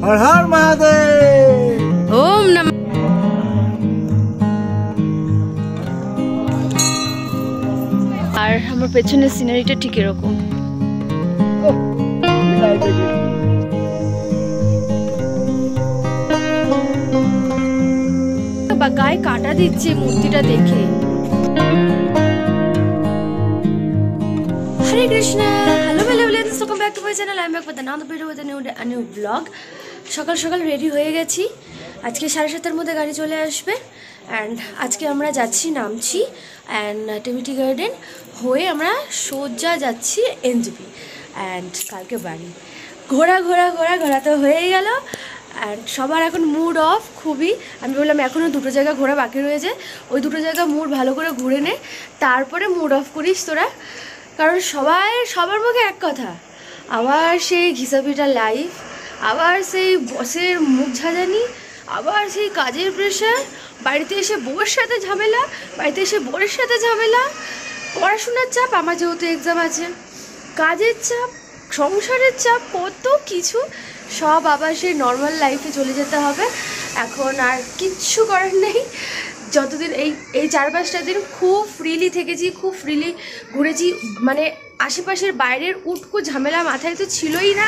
हर हर महादेव। ओम नमः। আর আমার পেছনের সিনারিটা ঠিক এরকম। বা গায়ে কাটা দিচ্ছে মূর্তিটা দেখে। Hare Krishna, hello welcome back to my channel. আমি back with another video with a new blog. সকাল সকাল রেডি হয়ে গেছি, আজকে 7:30-এর মধ্যে গাড়ি চলে আসবে। অ্যান্ড আজকে আমরা যাচ্ছি, নামছি অ্যান্ড টিভিটি গার্ডেন হয়ে আমরা সোজা যাচ্ছি এনজেপি অ্যান্ড কালকে বাড়ি। ঘোরা তো হয়ে গেল অ্যান্ড সবার এখন মুড অফ খুবই। আমি বললাম এখনও 2টো জায়গা ঘোরা বাকি রয়েছে, ওই 2টো জায়গা মুড ভালো করে ঘুরে নে, তারপরে মুড অফ করিস তোরা। কারণ সবার মুখে এক কথা, আবার সেই ঘিসাপিটা লাইফ, আবার সেই বসের মুখ ঝাঁঝানি, আবার সেই কাজের প্রেশার, বাড়িতে এসে বউয়ের সাথে ঝামেলা, বাড়িতে এসে বরের সাথে ঝামেলা, পড়াশোনার চাপ, আমার যেহেতু এক্সাম আছে, কাজের চাপ, সংসারের চাপ, কত কিছু, সব আবার সেই নর্মাল লাইফে চলে যেতে হবে। এখন আর কিচ্ছু করার নেই। যতদিন এই 4-5টা দিন খুব ফ্রিলি থেকেছি, খুব ফ্রিলি ঘুরেছি, মানে আশেপাশের বাইরের উটকো ঝামেলা মাথায় তো ছিলই না,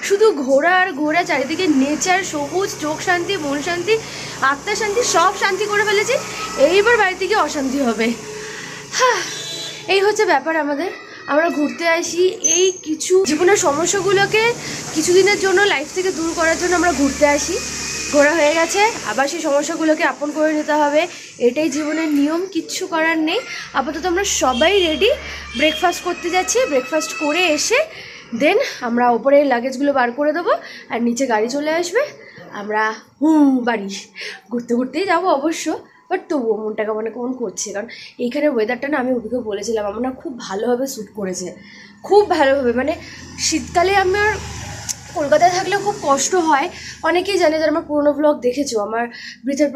শুধু ঘোরা আর ঘোরা, চারিদিকে নেচার, সবুজ, চোখ শান্তি, মন শান্তি, আত্মা শান্তি, সব শান্তি করে ফেলেছি। এইবার বাড়িতে গিয়ে অশান্তি হবে। হ্যাঁ, এই হচ্ছে ব্যাপার আমাদের। আমরা ঘুরতে আসি, এই কিছু জীবনের সমস্যাগুলোকে কিছুদিনের জন্য লাইফ থেকে দূর করার জন্য আমরা ঘুরতে আসি। ঘোরা হয়ে গেছে, আবার সেই সমস্যাগুলোকে আপন করে নিতে হবে, এটাই জীবনের নিয়ম, কিচ্ছু করার নেই। আপাতত আমরা সবাই রেডি, ব্রেকফাস্ট করতে যাচ্ছি। ব্রেকফাস্ট করে এসে দেন আমরা ওপরে লাগেজগুলো বার করে দেবো আর নিচে গাড়ি চলে আসবে। আমরা বাড়ি ঘুরতেই যাবো অবশ্য, বাট তবুও মনটা কেমন করছে। কারণ এইখানে ওয়েদারটা না, আমি ওদিকে বলেছিলাম, আমার না খুব ভালোভাবে শ্যুট করেছে, খুব ভালোভাবে। মানে শীতকালে আমার কলকাতায় থাকলে খুব কষ্ট হয়, অনেকেই জানে, যারা আমার পুরোনো ব্লগ দেখেছো, আমার ব্রিথের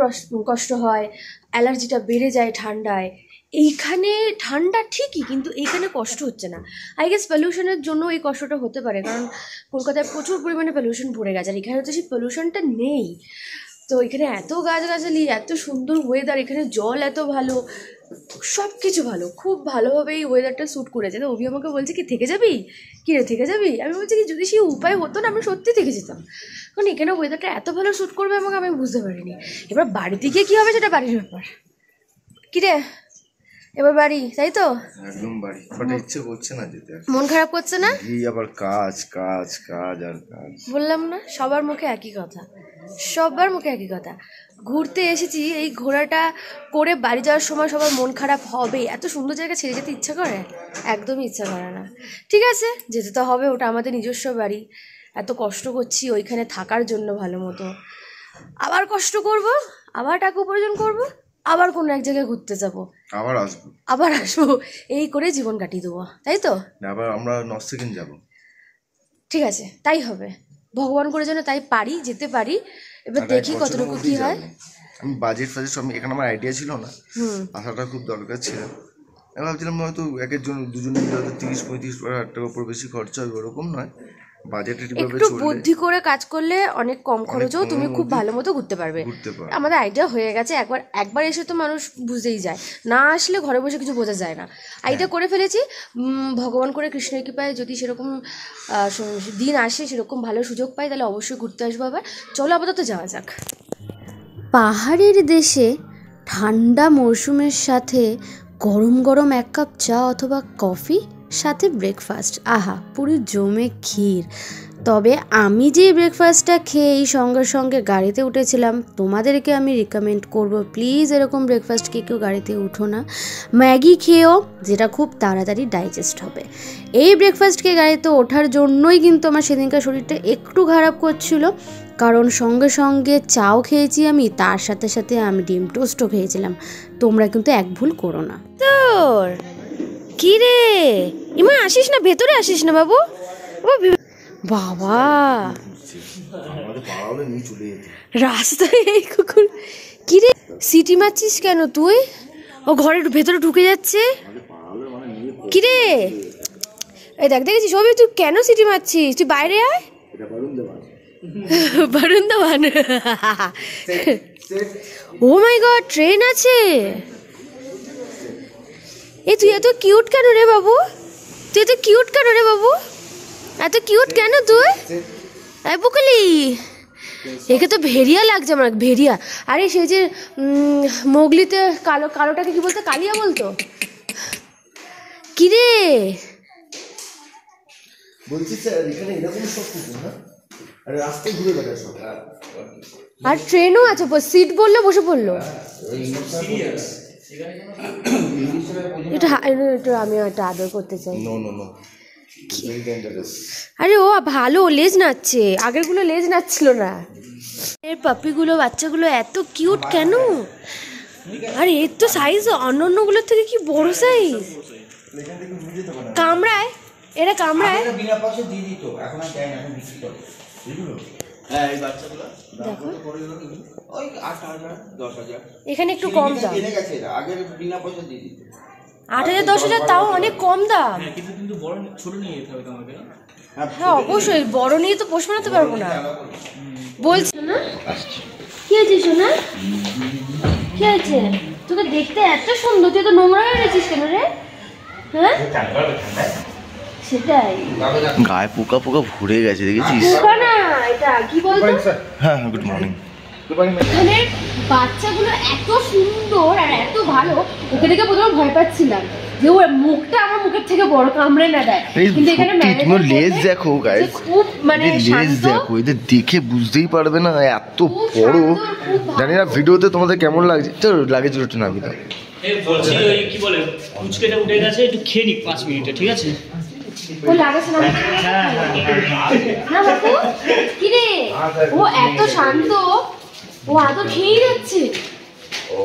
কষ্ট হয়, অ্যালার্জিটা বেড়ে যায় ঠান্ডায়। এইখানে ঠান্ডা ঠিকই, কিন্তু এইখানে কষ্ট হচ্ছে না। আই গেস পলিউশনের জন্য এই কষ্টটা হতে পারে, কারণ কলকাতায় প্রচুর পরিমাণে পলিউশন ভরে গেছে, আর এখানে হচ্ছে সেই পলিউশনটা নেই। তো এখানে এত গাছগাছালি, এত সুন্দর ওয়েদার, এখানে জল এত ভালো, সব কিছু ভালো, খুব ভালোভাবে এই ওয়েদারটা শ্যুট করেছে। তো অভি আমাকে বলছে কি থেকে যাবি, কী রে থেকে যাবি? আমি বলছি কি যদি সেই উপায় হতো না আমি সত্যি থেকে যেতাম, কারণ এখানে ওয়েদারটা এত ভালো শ্যুট করবে আমাকে, আমি বুঝতে পারিনি। এবার বাড়িতে গিয়ে কী হবে সেটা বাড়ির ব্যাপার। কী রে এবার বাড়ি, তাই তো? একদম বাড়ি, বাট ইচ্ছে করছে না যেতে। মন খারাপ করছে না? এই আবার কাজ কাজ কাজ আর কাজ। বললাম না, সবার মুখে একই কথা, সবার মুখে একই কথা। ঘুরতে এসেছি, এই ঘোরাটা করে বাড়ি যাওয়ার সময় সবার মন খারাপ হবে। এত সুন্দর জায়গা ছেড়ে যেতে ইচ্ছা করে? একদমই ইচ্ছা করে না। ঠিক আছে, যেতে তো হবে, ওটা আমাদের নিজস্ব বাড়ি। এত কষ্ট করছি ওইখানে থাকার জন্য ভালো মতো, আবার কষ্ট করব, আবার টাকা উপার্জন করব, আবার কোনো এক জায়গায় ঘুরতে যাব, আবার আসবো, এই করে জীবন কাটিয়ে দেবো, তাই তো? আবার আমরা নরসিকিম যাব। ঠিক আছে, তাই হবে, ভগবান করে যেন তাই পারি, যেতে পারি। এবার দেখি কতটুকু কি হয়। আমি বাজেট সব এখানে আমার আইডিয়া ছিল না, আসাটা খুব দরকার ছিল। আমি ভাবছিলাম হয়তো একের জন্য দুজনে মিলে হয়তো 30-35 হাজার টাকা উপর বেশি খরচা হবে, ওরকম নয়। একটু বুদ্ধি করে কাজ করলে অনেক কম খরচেও তুমি খুব ভালো মতো ঘুরতে পারবে। আমাদের আইডিয়া হয়ে গেছে, একবার এসে তো মানুষ বুঝতেই যায়, না আসলে ঘরে বসে কিছু বোঝা যায় না। আইডিয়া করে ফেলেছি, ভগবান করে কৃষ্ণের কৃপায় যদি সেরকম দিন আসে, সেরকম ভালো সুযোগ পাই, তাহলে অবশ্যই ঘুরতে আসবো আবার। চলো আপাতত যাওয়া যাক। পাহাড়ের দেশে ঠান্ডা মরশুমের সাথে গরম গরম 1 কাপ চা অথবা কফি, সাথে ব্রেকফাস্ট, আহা পুরো জমে ক্ষীর। তবে আমি যে ব্রেকফাস্টটা খেয়েই সঙ্গে সঙ্গে গাড়িতে উঠেছিলাম, তোমাদেরকে আমি রিকমেন্ড করব, প্লিজ এরকম ব্রেকফাস্ট খেয়ে কেউ গাড়িতে উঠো না। ম্যাগি খেয়েও, যেটা খুব তাড়াতাড়ি ডাইজেস্ট হবে। এই ব্রেকফাস্ট খেয়ে গাড়িতে ওঠার জন্যই কিন্তু আমার সেদিনকার শরীরটা একটু খারাপ করছিল, কারণ সঙ্গে সঙ্গে চাও খেয়েছি আমি, তার সাথে সাথে আমি ডিম টোস্টও খেয়েছিলাম। তোমরা কিন্তু এক ভুল করো না। তোর কি রে ইমা, আসিস না, ভেতরে আসিস না বাবু। বাবা রাস্তায় এই কুকুর, কি রে সিটি মারছিস কেন তুই? ও ঘরের ভেতরে ঢুকে যাচ্ছে, কি রে? এই দেখেছিস সবই, তুই কেন সিটি মারছিস? তুই বাইরে আয়, বরুণ ধাওয়ান। ও মাই গড, ট্রেন আছে। এ তুই এত কিউট কেন রে বাবু? তুই এত কিউট কেন রে বাবু? এত কিউট কেন তুই? বুকলি, একে তো ভেরিয়া লাগছে আমার, ভেরিয়া। আরে সে যে মোগলিতে কালোটাকে কি বলতো? কালিয়া বলতো। কিরে বলছি স্যার এখানে এরকম সব কিছু না, আরে রাস্তায় ঘুরে বেড়ায় সব। আর ট্রেনও আছে, সিট বললে বসে পড়লো। এটা আমি একটা আদর করতে চাই। No no no, very dangerous. আরে ও ভালো, লেজ নাচছে, আগেরগুলো লেজ নাচছিল না। এর পাপিগুলো, বাচ্চাগুলো এত কিউট কেন? আরে এর তো সাইজ অন্যান্যগুলোর থেকে কি বড় সাইজ। কামড়ায়, এরা কামড়ায়। বিনা পয়সা দিয়ে দিত, এখন আর দেয় না, এখন বিক্রি করে এগুলো। হ্যাঁ এই বাচ্চাগুলো ওই 8,000 10,000 এখানে একটু কম দাম। কিনে গেছে এরা, আগে বিনা পয়সা দিয়ে দিত। 8,000 10,000 তাও অনেক কম দাম। কিন্তু বড় ছোট নিয়ে যেতে হবে তোমাকে। হ্যাঁ অবশ্যই, বড় নিয়ে তো পোষ মানাতে পারবো না। বলছি না কি হয়েছে সোনা? কি হয়েছে? তোকে দেখতে এত সুন্দর, তুই তো নোংরা হয়ে গেছিস কেন রে? হ্যাঁ সেটাই, গায়ে পোকা পোকা ভরে গেছে, দেখেছিস? পোকা না, এটা কি বলতো? হ্যাঁ গুড মর্নিং। এখানে বাচ্চাগুলো এত সুন্দর আর এত ভালো, ওকে দেখে প্রথমে ভয় পাচ্ছিলাম যে ওর মুখটা আমার মুখের থেকে বড়, কামড়ে না দেয়। কিন্তু এখানে তোমার লেজ দেখো গাইস, খুব মানে লেজ দেখো, এদের দেখে বুঝতেই পারবে না এত বড়। জানি না ভিডিওতে তোমাদের কেমন লাগছে। তো লাগে জোরটা নামি দাও। বলছি ওই কি বলে কুচকেটা উঠে গেছে, একটু খেয়ে নিক 5 মিনিটে, ঠিক আছে? ও লাগাছে না না বাবু, কি রে? ও এত শান্ত, ও আদর খেয়ে যাচ্ছে।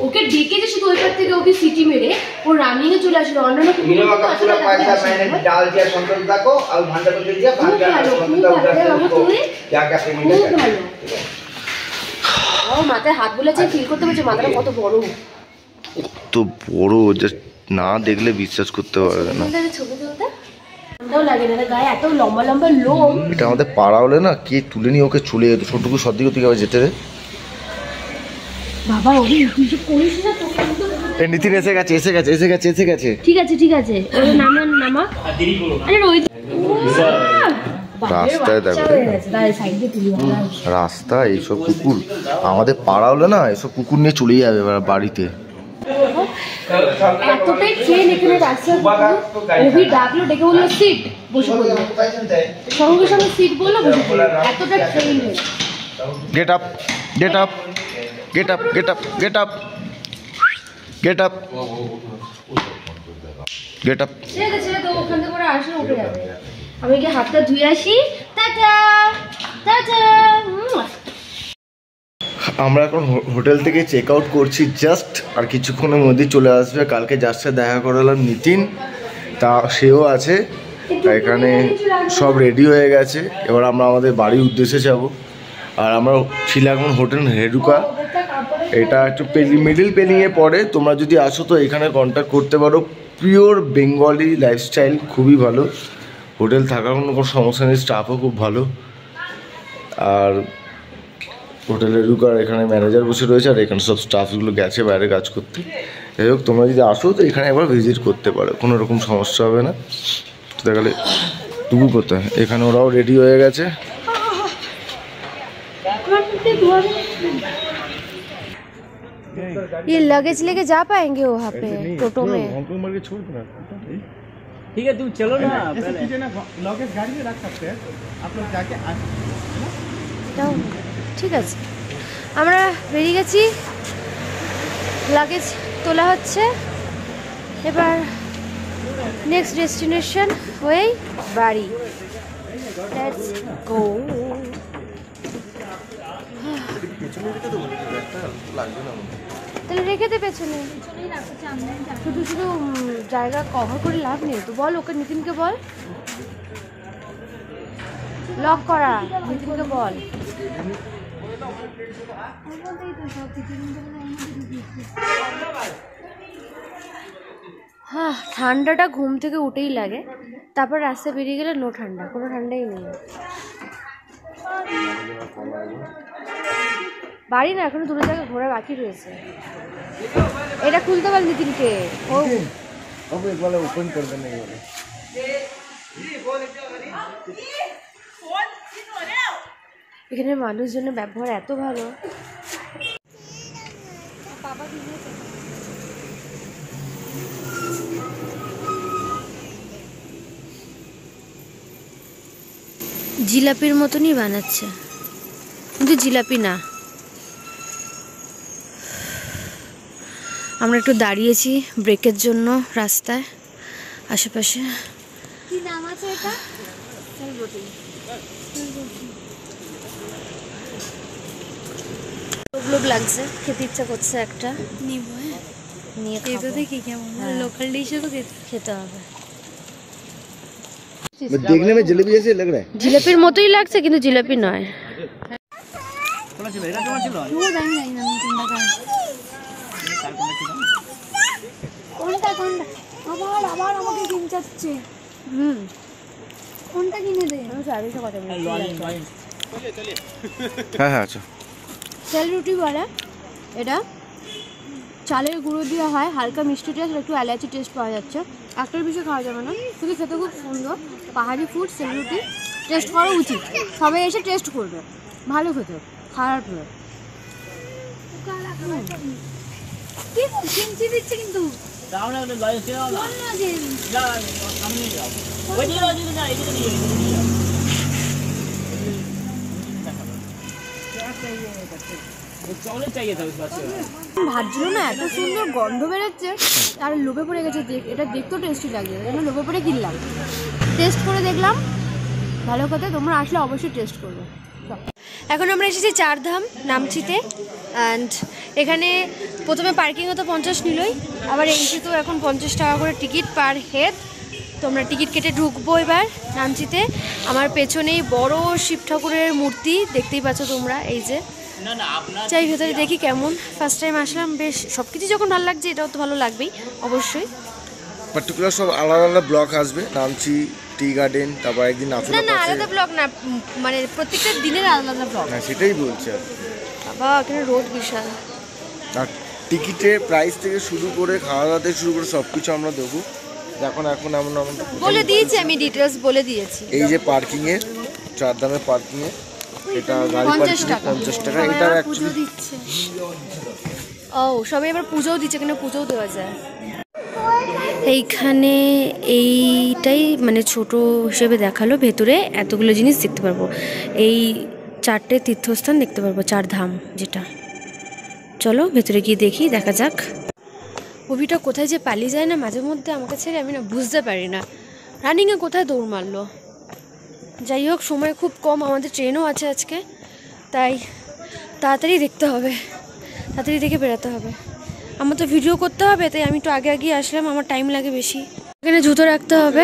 ওকে ডেকেছে শুধু ওই পার থেকে, ওকে সিটি মেরে ও রানিং এ চলে আসলো। অন্যান্য मिनवा का पूरा पैसा मैंने डाल दिया संतोषदा को और भांडा को दे दिया, भांडा संतोषदा उधर से उसको क्या क्या पेमेंट है। ও মাথায় হাত বুলাচ্ছে, ফিল করতে পারছে মাথাটা কত বড়। তো বড় জাস্ট না দেখলে বিশ্বাস করতে পারবে না। ছবি তুলতে ঠান্ডাও লাগে না, গায়ে এত লম্বা লম্বা লোম। এটা আমাদের পাড়া হলে না, কে তুলে নিয়ে ওকে চলে যেত। ছোটটুকু সর্দি করতে গেছে যেতে রে। বাবা ওকে তুই যে করিস না তো। এ নিতিন এসে গেছে, এসে গেছে, এসে গেছে, এসে গেছে। ঠিক আছে ঠিক আছে, ওর নামা। আর দেরি করো না। আরে ওই রাস্তায় দেখো, রাস্তা এইসব কুকুর আমাদের পাড়া হলে না, এসব কুকুর নিয়ে চলে যাবে এবার বাড়িতে। এতটাই ট্রেন এখানে রাস্তা, ওভি ডাকলো, ডেকে বললো সিট, বসে পড়লো। সঙ্গে সঙ্গে সিট বললো, বসে পড়লো। এতটা train. Get up, get up, get up, get up, get up, get up, get up. ছেড়ে দে, ওখান থেকে ওরা আসলে উঠে যাবে। আমি গিয়ে হাতটা ধুয়ে আসি। Tata tata. আমরা এখন হোটেল থেকে চেক আউট করছি জাস্ট, আর কিছুক্ষণের মধ্যেই চলে আসবে। কালকে যার সাথে দেখা করালাম নিতিন, তা সেও আছে এখানে, সব রেডি হয়ে গেছে। এবার আমরা আমাদের বাড়ির উদ্দেশ্যে যাব। আর আমরা ছিলাম এখন হোটেল হেডুকা, এটা একটু মিডিল পেলিংয়ে পড়ে। তোমরা যদি আসো তো এখানে কন্ট্যাক্ট করতে পারো। পিওর বেঙ্গলি লাইফস্টাইল, খুবই ভালো হোটেল, থাকার কোনো সমস্যা নেই, স্টাফও খুব ভালো। আর হোটেলের ঢুকার এখানে ম্যানেজার বসে রয়েছে, আর এখানে সব স্টাফগুলো গেছে বাইরে কাজ করতে। যাই হোক, তোমরা যদি আসো তো এখানে একবার ভিজিট করতে পারো, কোনো রকম সমস্যা হবে না। তো দেখালে টুকু কোথায়, এখানে ওরাও রেডি হয়ে গেছে। ये लगेज लेके जा पाएंगे वहाँ पे टोटो में? ठीक है तुम चलो ना, लगेज गाड़ी में रख सकते हैं आप लोग जाके। ঠিক আছে, আমরা বেরিয়ে গেছি, লাগেজ তোলা হচ্ছে। এবার নেক্সট ডেস্টিনেশন হয়েই বাড়ি। Let's go. তাহলে রেখে দে পেছনে, শুধু শুধু জায়গা কভার করে লাভ নেই তো। বল ওকে, নিতিনকে বল লক করা, নিতিনকে বল। হ্যাঁ, ঠান্ডাটা ঘুম থেকে উঠেই লাগে, তারপর রাস্তায় বেরিয়ে গেলে নো ঠান্ডা, কোনো ঠান্ডাই নেই। বাড়ি না, এখনো দুটো জায়গায় ঘোরা বাকি রয়েছে। এটা খুলতে পারলি নিতিনকে, ও ওপেন করবে না এবারে। এখানে মানুষজনের ব্যবহার এত ভালো। জিলাপির মতনই বানাচ্ছে, কিন্তু জিলাপি না। আমরা একটু দাঁড়িয়েছি ব্রেকের জন্য রাস্তায় আশেপাশে। কি নাম আছে এটা? লোভ লাগছে, খেতে ইচ্ছা করছে একটা, নিব নিয়ে খেতে দেখি কেমন লোকাল ডিশে তো খেতে হবে। দেখনে में जलेबी जैसे लग रहा है। জিলাপির মতোই লাগছে কিন্তু জিলাপি নয়। কোনটা কোনটা আবার আবার আমাকে কিনতে যাচ্ছে। কোনটা কিনে দে? আমি সার্ভিসে কথা বলি। হ্যাঁ হ্যাঁ আচ্ছা। তেল রুটি বলে এটা, চালের গুঁড়ো দিয়ে হয়, হালকা মিষ্টি টেস্ট, একটু এলাচি টেস্ট পাওয়া যাচ্ছে। একটার বেশি খাওয়া যাবে না, কিন্তু খেতে খুব সুন্দর। পাহাড়ি ফুড তেল রুটি টেস্ট করা উচিত, সবাই এসে টেস্ট করবে, ভালো খেতে, খারাপ নয়। কিনছি দিচ্ছে কিন্তু ভাজছিল না, এত সুন্দর গন্ধ বেরোচ্ছে আর লোভে পড়ে গেছে। এটা দেখতেও টেস্টি লাগে, এই জন্য লোভে পড়ে কিনলাম। টেস্ট করে দেখলাম ভালো কথা, তোমরা আসলে অবশ্যই টেস্ট করবে। এখন আমরা এসেছি চারধাম নামচিতে, অ্যান্ড এখানে প্রথমে পার্কিংও তো 50 নিলই, আবার এন্ট্রিতেও এখন 50 টাকা করে টিকিট পার হেড। তোমরা টিকিট কেটে ঢুকবো এবার নামচিতে। আমার পেছনেই বড় শিব ঠাকুরের মূর্তি দেখতেই পাচ্ছ তোমরা, এই যে। চাই ভেতরে দেখি কেমন। ফার্স্ট টাইম আসলাম, বেশ সব কিছু যখন ভালো লাগছে এটাও তো ভালো লাগবেই অবশ্যই। পার্টিকুলার সব আলাদা আলাদা ব্লক আসবে, নামচি, টি গার্ডেন, তারপর একদিন না না আলাদা ব্লক না, মানে প্রত্যেকটা দিনের আলাদা ব্লক। হ্যাঁ সেটাই বলছি আর। বাবা এখানে রোদ বিশাল। আর টিকিটের প্রাইস থেকে শুরু করে খাওয়া দাওয়া থেকে শুরু করে সব কিছু আমরা দেবো। এখন এমন বলে দিয়েছি, আমি ডিটেলস বলে দিয়েছি। এই যে পার্কিংয়ে, চারধামে পার্কিংয়ে এটা গাড়ি পার্কিং 50 টাকা। এটা অ্যাকচুয়ালি দিচ্ছে। ও সবাই এবার পুজোও দিচ্ছে, এখানে পুজোও দেওয়া যায়। এইখানে এইটাই মানে ছোট হিসেবে দেখালো, ভেতরে এতগুলো জিনিস দেখতে পারবো। এই 4টে তীর্থস্থান দেখতে পারবো, 4 ধাম যেটা। চলো ভেতরে গিয়ে দেখি, দেখা যাক। কবিটা কোথায় যে পালিয়ে যায় না মাঝে মধ্যে আমাকে ছেড়ে, আমি না বুঝতে পারি না রানিংয়ে কোথায় দৌড় মারলো। যাই হোক, সময় খুব কম, আমাদের ট্রেনও আছে আজকে, তাই তাড়াতাড়ি দেখতে হবে, তাড়াতাড়ি দেখে বেরোতে হবে। আমার তো ভিডিও করতে হবে, তাই আমি একটু আগে আসলাম, আমার টাইম লাগে বেশি। এখানে জুতো রাখতে হবে।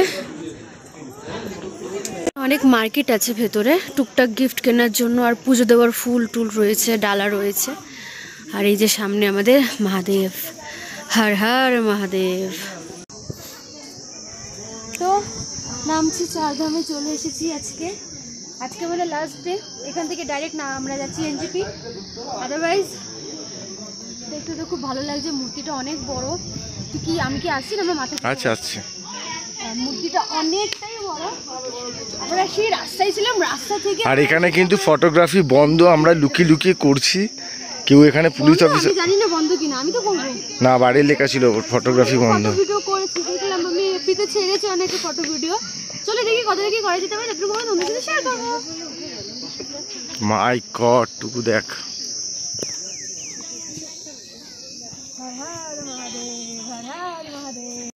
অনেক মার্কেট আছে ভেতরে, টুকটাক গিফট কেনার জন্য, আর পুজো দেওয়ার ফুল টুল রয়েছে, ডালা রয়েছে। আর এই যে সামনে আমাদের মহাদেব, হর হর মহাদেব। তো নামছি চারধামে, চলে এসেছি আজকে আমাদের লাস্ট ডে। এখান থেকে ডাইরেক্ট না আমরা যাচ্ছি এনজেপি। আদারওয়াইজ দেখতে তো খুব ভালো লাগছে, মূর্তিটা অনেক বড়। আমি কি আসছি না আমার মাথায়? আচ্ছা আচ্ছা, মূর্তিটা অনেকটাই বড়। আমরা সেই রাস্তায় ছিলাম, রাস্তা থেকে। আর এখানে কিন্তু ফটোগ্রাফি বন্ধ, আমরা লুকিয়ে করছি। কেউ এখানে পুলিশ অফিসার, জানি না বন্ধ কিনা, আমি তো করবো না, বাড়ির লেখা ছিল ফটোগ্রাফি বন্ধ। ভিডিও করেছি, দেখলাম আমি এপিতে ছেড়েছি অনেক ফটো ভিডিও। চলে দেখি কত দেখি করা যেতে পারে, একটু বড় তোমাদের সাথে শেয়ার করবো। মাই গড, টুকু দেখ।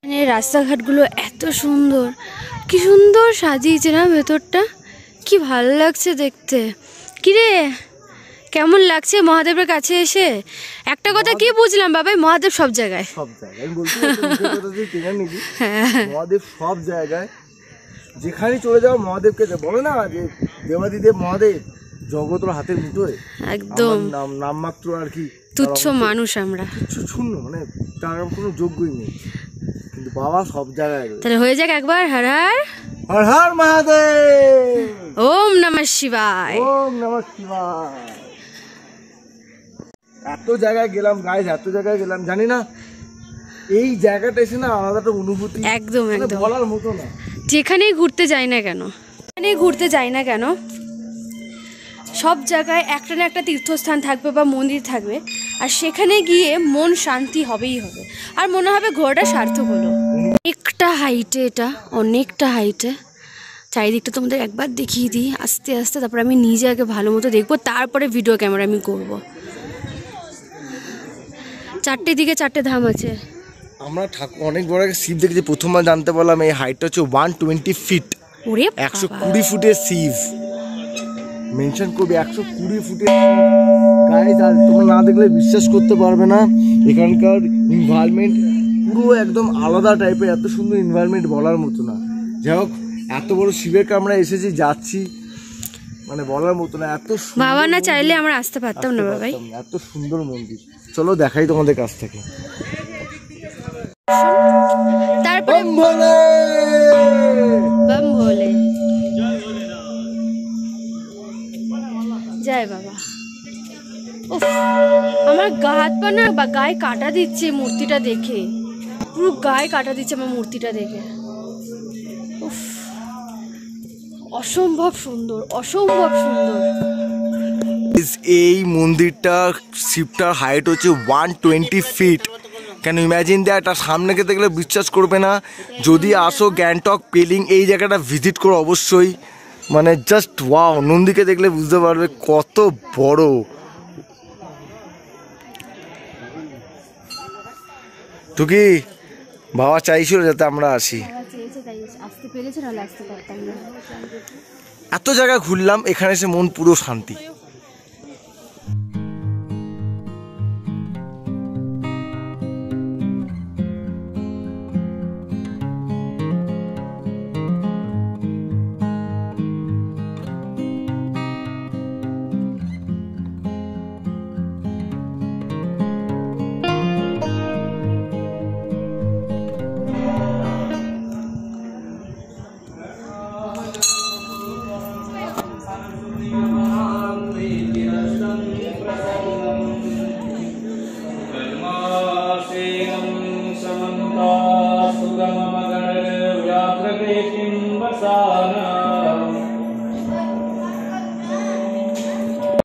মানে রাস্তাঘাটগুলো এত সুন্দর, কি সুন্দর সাজিয়েছে না ভেতরটা, কি ভালো লাগছে দেখতে। কিরে কেমন লাগছে মহাদেবের কাছে এসে? একটা কথা কি বুঝলাম বাবাই, মহাদেব সব জায়গায়, মহাদেব সব জায়গায়, যেখানে চলে যাও মহাদেবকে বলে না যে দেবাদিদেব মহাদেব জগৎ হাতের মুঠোয়, একদম নামমাত্র আর কি, তুচ্ছ মানুষ আমরা, কিছু শূন্য, মানে তার কোনো যোগ্যই নেই, কিন্তু বাবা সব জায়গায়। তাহলে হয়ে যাক একবার হর হর হর হর মহাদেব। ওম নমঃ শিবায়। ওম নমঃ শিবায়। এত জায়গায় গেলাম গাইস, এত জায়গায় গেলাম, জানি না এই জায়গাটা এসে না আলাদা একটা অনুভূতি, একদম একদম বলার মতো না। যেখানেই ঘুরতে যাই না কেন, যেখানেই ঘুরতে যাই না কেন, সব জায়গায় একটা না একটা তীর্থস্থান থাকবে বা মন্দির থাকবে, আর সেখানে গিয়ে মন শান্তি হবেই হবে, আর মনে হবে ঘোরাটা সার্থক হলো। অনেকটা হাইটে, এটা অনেকটা হাইটে। চারিদিকটা তোমাদের একবার দেখিয়ে দিই আস্তে আস্তে, তারপরে আমি নিজে আগে ভালো মতো দেখবো, তারপরে ভিডিও ক্যামেরা আমি করবো। 4টে দিকে 4টে ধাম আছে। আমরা অনেক বড় একটা শিব দেখেছি, প্রথমবার জানতে পারলাম এই হাইটটা হচ্ছে 120 ফিট। ওরে 120 ফুটের শিব মেনশন করবে, 120 ফুটের গাইস। আর তোমরা না দেখলে বিশ্বাস করতে পারবে না, এখানকার এনভায়রনমেন্ট পুরো একদম আলাদা টাইপের, এত সুন্দর এনভায়রনমেন্ট বলার মতো না। যাই হোক, এত বড় শিবের আমরা এসেছি, যাচ্ছি, মানে বলার মতো না। এত বাবা না চাইলে আমরা আসতে পারতাম না বাবাই। এত সুন্দর মন্দির, চলো দেখাই তোমাদের কাছ থেকে। তারপরে বাম ভোলে জয় বাবা। উফ, আমার গা হাত পা না বা গায়ে কাটা দিচ্ছে মূর্তিটা দেখে, পুরো গায়ে কাটা দিচ্ছে আমার মূর্তিটা দেখে। উফ, অসম্ভব সুন্দর, অসম্ভব সুন্দর। এই মন্দিরটা শিবটার হাইট হচ্ছে 120 ফিট। কেন ইম্যাজিন দেয়, এটা সামনেকে দেখলে বিশ্বাস করবে না। যদি আসো গ্যাংটক পেলিং এই জায়গাটা ভিজিট করো অবশ্যই, মানে জাস্ট ওয়াও। নন্দীকে দেখলে বুঝতে পারবে কত বড়। তো কি বাবা চাইছিল যাতে আমরা আসি, এত জায়গা ঘুরলাম, এখানে এসে মন পুরো শান্তি।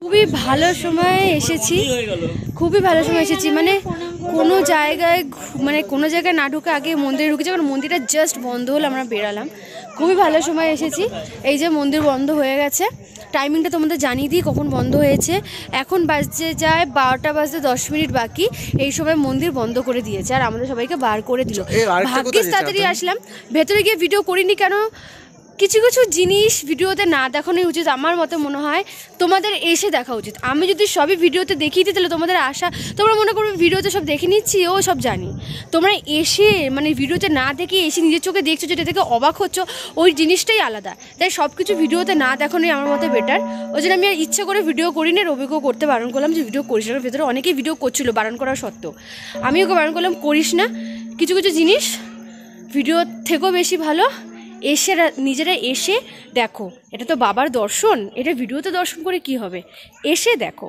খুবই ভালো সময় এসেছি, খুবই ভালো সময় এসেছি। মানে কোনো জায়গায় না ঢুকে আগে মন্দিরে ঢুকেছি, কারণ মন্দিরটা জাস্ট বন্ধ হলো, আমরা বেরালাম। খুবই ভালো সময় এসেছি। এই যে মন্দির বন্ধ হয়ে গেছে, টাইমিংটা তোমাদের জানিয়ে দিই কখন বন্ধ হয়েছে। এখন বাজতে যায় 12টা বাজতে 10 মিনিট বাকি। এই সময় মন্দির বন্ধ করে দিয়েছে, আর আমাদের সবাইকে বার করে দিল। ভাগ্যিস তাড়াতাড়ি আসলাম। ভেতরে গিয়ে ভিডিও করিনি, কেন কিছু কিছু জিনিস ভিডিওতে না দেখানোই উচিত আমার মতে মনে হয়, তোমাদের এসে দেখা উচিত। আমি যদি সবই ভিডিওতে দেখিয়ে দিই তাহলে তোমাদের আশা, তোমরা মনে করবে ভিডিওতে সব দেখে নিচ্ছি, ও সব জানি। তোমরা এসে মানে ভিডিওতে না দেখে এসে নিজের চোখে দেখছো, যেটা থেকে অবাক হচ্ছ, ওই জিনিসটাই আলাদা। তাই সব কিছু ভিডিওতে না দেখানোই আমার মতে বেটার। ওই জন্য আমি আর ইচ্ছে করে ভিডিও করিনি, রবিকেও করতে বারণ করলাম যে ভিডিও করিস না। ভেতরে অনেকেই ভিডিও করছিল বারণ করা সত্ত্বেও, আমি ওকে বারণ করলাম করিস না। কিছু কিছু জিনিস ভিডিও থেকেও বেশি ভালো এসে নিজেরা এসে দেখো। এটা তো বাবার দর্শন, এটা ভিডিওতে দর্শন করে কি হবে, এসে দেখো।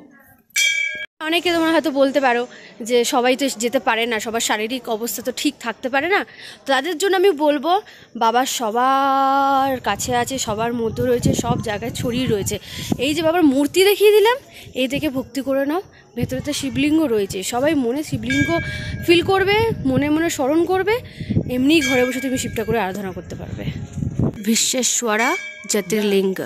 অনেকে তোমরা হয়তো বলতে পারো যে সবাই তো যেতে পারে না, সবার শারীরিক অবস্থা তো ঠিক থাকতে পারে না। তাদের জন্য আমি বলবো, বাবা সবার কাছে আছে, সবার মধ্যে রয়েছে, সব জায়গায় ছড়িয়ে রয়েছে। এই যে বাবার মূর্তি দেখিয়ে দিলাম, এই থেকে ভক্তি করে নাও। ভেতরে তো শিবলিঙ্গ রয়েছে, সবাই মনে শিবলিঙ্গ ফিল করবে, মনে মনে স্মরণ করবে, এমনিই ঘরে বসে তুমি শিব ঠাকুরের আরাধনা করতে পারবে। বিশ্বেশ্বরা জ্যোতির্লিঙ্গ।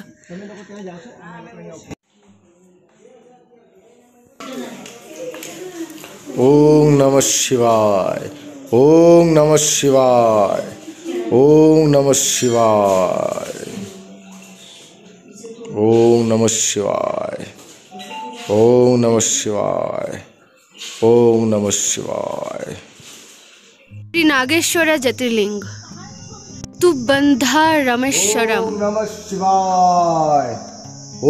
ওম নমঃ শিবায়, ওম নমঃ শিবায়, ওম নমঃ শিবায়, ওম নমঃ শিবায়, ওম নমঃ শিবায়, ওম নমঃ শিবায়। শ্রী নাগেশ্বরা জ্যোতির্লিঙ্গ তুবন্ধা রমেশ্বরম। ওম নমঃ শিবায়।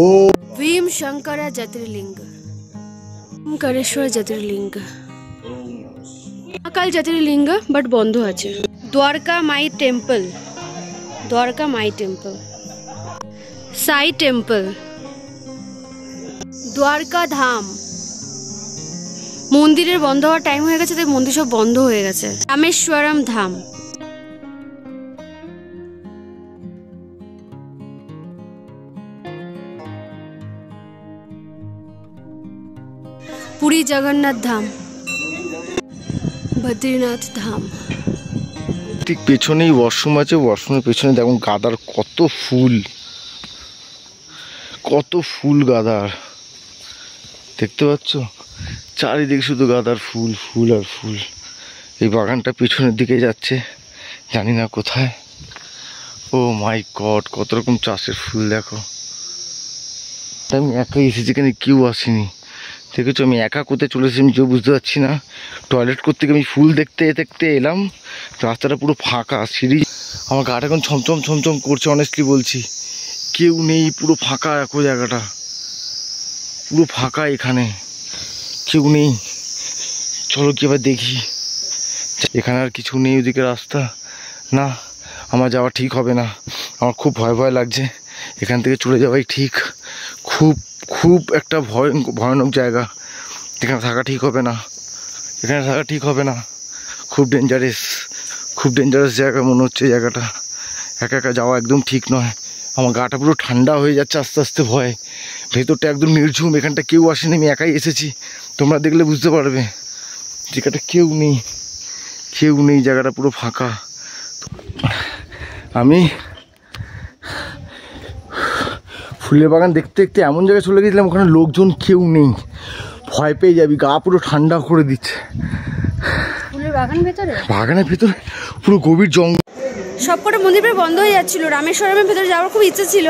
ওম ভীম শঙ্করা জ্যোতির্লিঙ্গ। ওমকারেশ্বর জ্যোতির্লিঙ্গ। মহাকাল জ্যোতির্লিঙ্গ বাট বন্ধ আছে। দ্বারকা মাই টেম্পল, দ্বারকা মাই টেম্পল। সাই টেম্পল, দ্বারকা ধাম। মন্দিরের বন্ধ হওয়ার টাইম হয়ে গেছে, তাই মন্দির সব বন্ধ হয়ে গেছে। রামেশ্বরম ধাম, পুরী জগন্নাথ ধাম, বদ্রীনাথ ধাম। ঠিক পেছনেই ওয়াশরুম আছে, ওয়াশরুমের পেছনে দেখুন গাদার কত ফুল, কত ফুল গাদার, দেখতে পাচ্ছ? চারিদিকে শুধু গাদার ফুল, ফুল আর ফুল। এই বাগানটা পিছনের দিকে যাচ্ছে, জানি না কোথায়। ও মাই গড, কত রকম চাষের ফুল দেখো। আমি একাই এসেছি, এখানে কেউ আসেনি, দেখেছো? আমি একা কোথায় চলে এসেছি আমি কেউ বুঝতে পারছি না। টয়লেট করতে গিয়ে আমি ফুল দেখতে দেখতে এলাম, রাস্তাটা পুরো ফাঁকা, সিঁড়ি। আমার গাটা এখন ছমছম ছমছম করছে, অনেস্টলি বলছি। কেউ নেই, পুরো ফাঁকা, একো জায়গাটা পুরো ফাঁকা, এখানে কেউ নেই। চলো কি এবার দেখি, এখানে আর কিছু নেই। ওদিকে রাস্তা না, আমার যাওয়া ঠিক হবে না, আমার খুব ভয় ভয় লাগছে। এখান থেকে চলে যাওয়াই ঠিক। খুব খুব একটা ভয়ানক জায়গা, এখানে থাকা ঠিক হবে না, এখানে থাকা ঠিক হবে না। খুব ডেঞ্জারাস, খুব ডেঞ্জারাস জায়গা মনে হচ্ছে জায়গাটা। একা একা যাওয়া একদম ঠিক নয়। আমার গাটা পুরো ঠান্ডা হয়ে যাচ্ছে আস্তে আস্তে ভয়। ভেতরটা একদম নির্ঝুম, এখানটা কেউ আসেনি, আমি একাই এসেছি। তোমরা দেখলে বুঝতে পারবে, জায়গাটা কেউ নেই, কেউ নেই, জায়গাটা পুরো ফাঁকা। আমি ফুলের বাগান দেখতে দেখতে এমন জায়গায় চলে গেছিলাম, ওখানে লোকজন কেউ নেই, ভয় পেয়ে যাবি, গা পুরো ঠান্ডা করে দিচ্ছে। ফুলের বাগান ভেতরে, বাগানের ভেতরে পুরো গভীর জঙ্গল। সবকটা মন্দির প্রায় বন্ধ হয়ে যাচ্ছিল। রামেশ্বরমের ভেতরে যাওয়ার খুব ইচ্ছে ছিল,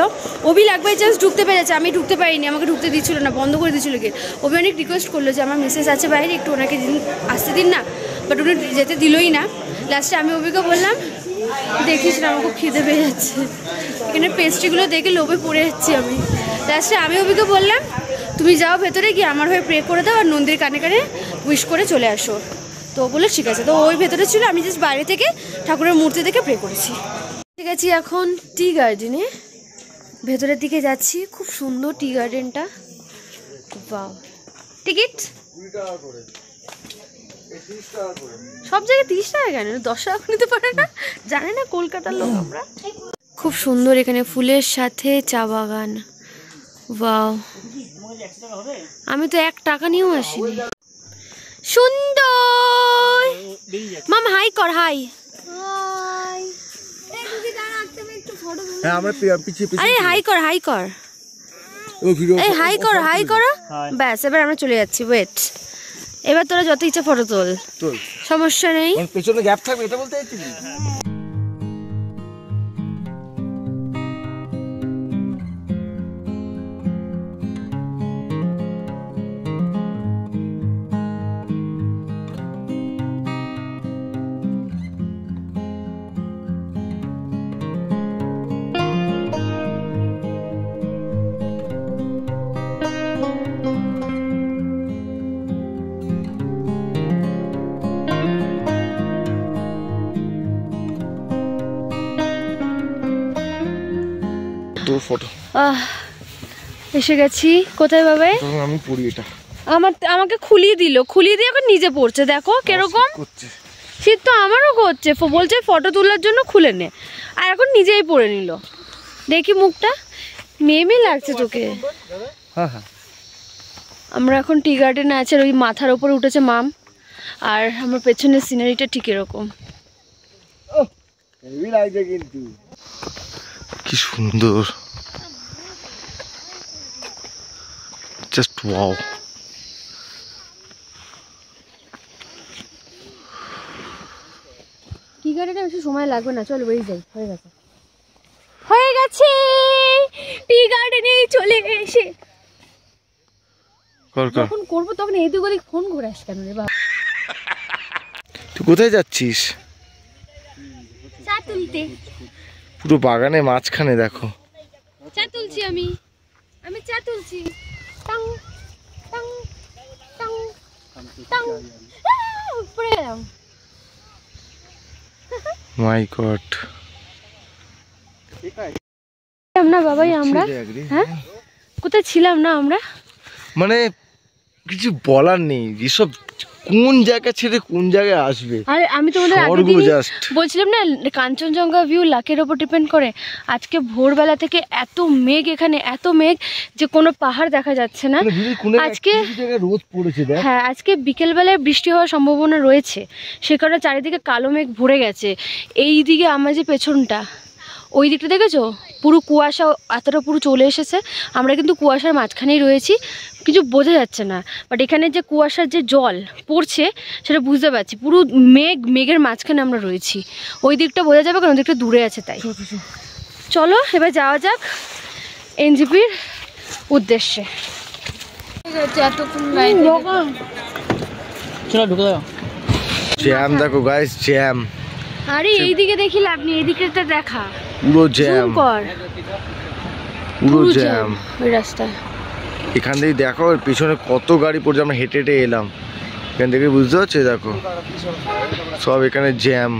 অভি লাগবে চান্স ঢুকতে পেরেছে, আমি ঢুকতে পারিনি, আমাকে ঢুকতে দিচ্ছিল না, বন্ধ করে দিচ্ছিল গেট। অভি অনেক রিকোয়েস্ট করলো যে আমার মেসেজ আছে বাইরে, একটু ওনাকে আসতে দিন না, বাট উনি যেতে দিলই না। লাস্টে আমি অভিকে বললাম, দেখিস না আমার খুব খিদে পেয়ে যাচ্ছে, এখানে পেস্ট্রিগুলো দেখে লোভে পড়ে যাচ্ছি আমি। লাস্টে আমি অভিকে বললাম, তুমি যাও ভেতরে গিয়ে আমার হয়ে প্রে করে দাও আর নন্দীর কানে কানে উইশ করে চলে আসো। তো বলে ঠিক আছে। তো ওই ভেতরে ছিল, আমি জাস্ট বাইরে থেকে ঠাকুরের মূর্তি দেখে প্রে করেছি। ঠিক আছে, এখন টি গার্ডেনে ভেতরের দিকে যাচ্ছি। খুব সুন্দর টি গার্ডেনটা। বাহ, টিকিট সব জায়গায় 30 টাকা, কেন 10 টাকা নিতে পারে না? জানে না কলকাতার লোক আমরা। খুব সুন্দর এখানে ফুলের সাথে চা বাগান। বাহ, আমি তো 1 টাকা নিয়েও আসিনি। সুন্দর মাম, হাই কর, হাই। আরে হাই কর, হাই কর, এই হাই কর, হাই করো। ব্যাস, এবার আমরা চলে যাচ্ছি। ওয়েট, এবার তোরা যত ইচ্ছা ফটো তোল, সমস্যা নেই। পেছনে গ্যাপ থাকবে, এটা বলতে চাইছিলি? তোর ফটো এসে গেছি। কোথায় বাবা? আমি পড়ি এটা। আমাকে খুলিয়ে দিল, খুলিয়ে দিয়ে এখন নিজে পড়ছে। দেখো কিরকম শীত তো আমারও করছে। বলছে ফটো তোলার জন্য খুলে নে, আর এখন নিজেই পড়ে নিল। দেখি মুখটা, মেয়ে মেয়ে লাগছে তোকে। হ্যাঁ হ্যাঁ, আমরা এখন টি গার্ডেনে আছে, ওই মাথার উপরে উঠেছে মাম, আর আমার পেছনের সিনারিটা ঠিক এরকম। কিন্তু কি সুন্দর, জাস্ট ওয়াও। টি গার্ডেনে বেশি সময় লাগবে না, চলো বেরিয়ে যাই। হয়ে গেছে, হয়ে গেছে, টি গার্ডেনে চলে এসে যখন করবো তখন এই দুগুলি ফোন করে আস কেন রে বাবা? তুই কোথায় যাচ্ছিস? চা তুলতে। পুরো বাগানে মাঝখানে দেখো চা তুলছি আমি চা তুলছি। টাং টাং টাং টাং, পড়ে গেলাম। মাই গড। না বাবাই আমরা, হ্যাঁ কোথায় ছিলাম না আমরা, মানে কিছু বলার নেই, এসব কোন জায়গা ছেড়ে কোন জায়গায় আসবে। আরে আমি তোমাদের বলছিলাম না কাঞ্চনজঙ্ঘা ভিউ লাকের ওপর ডিপেন্ড করে। আজকে ভোরবেলা থেকে এত মেঘ, এখানে এত মেঘ যে কোনো পাহাড় দেখা যাচ্ছে না। আজকে রোদ পড়েছে, হ্যাঁ আজকে বিকেলবেলায় বৃষ্টি হওয়ার সম্ভাবনা রয়েছে, সে কারণে চারিদিকে কালো মেঘ ভরে গেছে। এই দিকে আমার যে পেছনটা, ওই দিকটা দেখেছো পুরো কুয়াশা এতটা পুরো চলে এসেছে। আমরা কিন্তু কুয়াশার মাঝখানেই রয়েছি, কিছু বোঝা যাচ্ছে না, বাট এখানে যে কুয়াশার যে জল পড়ছে সেটা বুঝতে পারছি। পুরো মেঘের মাঝখানে আমরা রয়েছি, ওই দিকটা বোঝা যাবে কারণ ওই দিকটা দূরে আছে। তাই চলো এবার যাওয়া যাক এনজিপির উদ্দেশ্যে। এতক্ষণ লাইন চলো ঢুকে দাও। জ্যাম দেখো গাইস, জ্যাম। আরে এইদিকে দেখিলে আপনি এইদিকটা দেখা, পুরো জ্যাম, পুরো জ্যাম ওই রাস্তা। এখান থেকে দেখো পিছনে কত গাড়ি পড়ছে, আমরা হেঁটে হেঁটে এলাম এখান থেকে, বুঝতে পারছো? দেখো সব এখানে জ্যাম,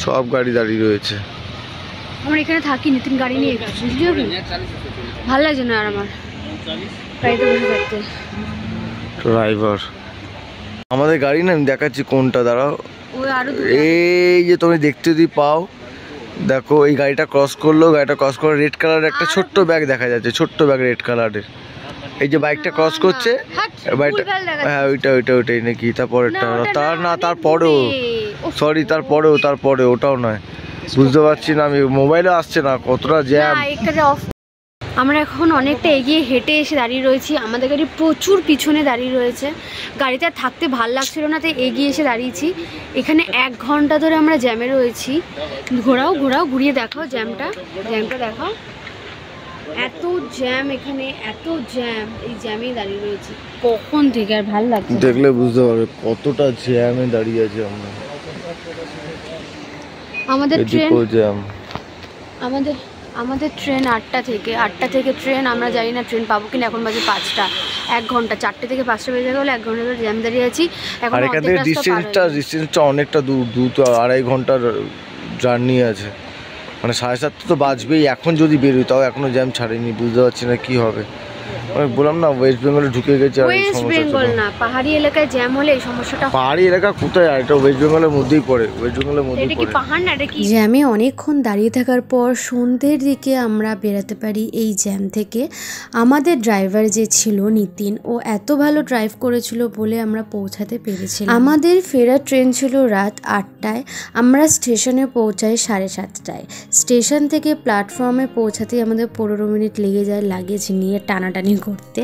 সব গাড়ি দাঁড়িয়ে রয়েছে। আমরা এখানে থাকি, নিতিন গাড়ি নিয়ে গেছে, বুঝলি হবে ভালো লাগছে না আর আমার গাড়িতে বসে থাকতে। ড্রাইভার আমাদের গাড়ি না, আমি দেখাচ্ছি কোনটা, দাঁড়াও। এই যে তুমি দেখতে যদি পাও, দেখো এই গাড়িটা ক্রস করলো, গাড়িটা ক্রস করে রেড কালারের একটা ছোট্ট ব্যাগ দেখা যাচ্ছে, ছোট্ট ব্যাগ রেড কালারের। এই যে বাইকটা ক্রস করছে, বাইকটা, হ্যাঁ ওইটাই নাকি, তারপরেরটা, তারপরেও সরি, তারপরে ওটাও নয়, বুঝতে পারছি না আমি, মোবাইলে আসছে না কতটা জ্যাম। আমরা এখন অনেকটা এগিয়ে হেঁটে এসে দাঁড়িয়ে রয়েছি, আমাদের গাড়ি প্রচুর পিছনে দাঁড়িয়ে রয়েছে, গাড়িতে আর থাকতে ভাল লাগছিল না, তাই এগিয়ে এসে দাঁড়িয়েছি। এখানে 1 ঘন্টা ধরে আমরা জ্যামে রয়েছি। ঘোরাও ঘুরিয়ে দেখাও জ্যামটা দেখাও, এত জ্যাম এখানে, এত জ্যাম, এই জ্যামেই দাঁড়িয়ে রয়েছি কখন থেকে, আর ভাল লাগছে, দেখলে বুঝতে পারবে কতটা জ্যামে দাঁড়িয়ে আছি আমরা। আমাদের ট্রেন, জ্যাম, আমাদের ট্রেন 8টা থেকে ট্রেন, আমরা জানি না ট্রেন পাবো কিনা, এখন বাজে 5টা, 1 ঘন্টা, 4টে থেকে 5টা বেজে গেলে 1 ঘন্টা ধরে জ্যাম দাঁড়িয়ে আছি। এখন এখান থেকে ডিস্টেন্সটা অনেকটা দূর, 2-2.5 ঘন্টার জার্নি আছে, মানে 7:30 তো বাজবেই। এখন যদি বেরোই তাও এখনো জ্যাম ছাড়েনি, বুঝতে পারছি না কি হবে। আমি বললাম না ওয়েস্ট বেঙ্গলে ঢুকে গেছে, ওয়েস্ট বেঙ্গল না, পাহাড়ি এলাকায় জ্যাম হলে এই সমস্যাটা। পাহাড়ি এলাকা কোথায়? আর এটা ওয়েস্ট বেঙ্গলের মধ্যেই পড়ে, ওয়েস্ট বেঙ্গলের মধ্যেই পড়ে। এটা কি পাহাড় না, এটা কি জ্যামে অনেকক্ষণ দাঁড়িয়ে থাকার পর সন্ধ্যের দিকে আমরা বেরোতে পারি এই জ্যাম থেকে। আমাদের ড্রাইভার যে ছিল নিতিন, ও এত ভালো ড্রাইভ করেছিল বলে আমরা পৌঁছাতে পেরেছিলাম। আমাদের ফেরার ট্রেন ছিল রাত 8টায়, আমরা স্টেশনে পৌঁছাই 7:30টায়। স্টেশন থেকে প্ল্যাটফর্মে পৌঁছাতেই আমাদের 15 মিনিট লেগে যায় লাগেজ নিয়ে টানাটানি করতে,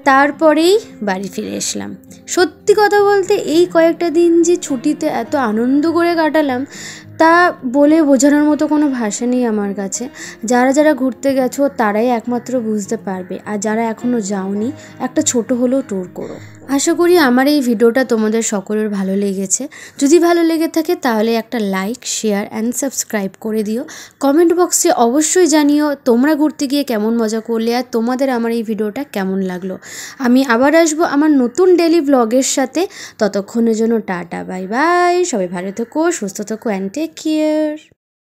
তারপরেই বাড়ি ফিরে এসলাম। সত্যি কথা বলতে এই কয়েকটা দিন যে ছুটিতে এত আনন্দ করে কাটালাম তা বলে বোঝানোর মতো কোনো ভাষা নেই আমার কাছে। যারা যারা ঘুরতে গেছো তারাই একমাত্র বুঝতে পারবে, আর যারা এখনও যাওনি একটা ছোট হলেও ট্যুর করো। আশা করি আমার এই ভিডিওটা তোমাদের সকলের ভালো লেগেছে। যদি ভালো লেগে থাকে তাহলে একটা লাইক, শেয়ার অ্যান্ড সাবস্ক্রাইব করে দিও। কমেন্ট বক্সে অবশ্যই জানিও তোমরা ঘুরতে গিয়ে কেমন মজা করলে, আর তোমাদের আমার এই ভিডিওটা কেমন লাগলো। আমি আবার আসবো আমার নতুন ডেলি ব্লগের সাথে, ততক্ষণের জন্য টাটা, বাই বাই, সবাই ভালো থেকো, সুস্থ থেকো অ্যান্ড টেক কেয়ার।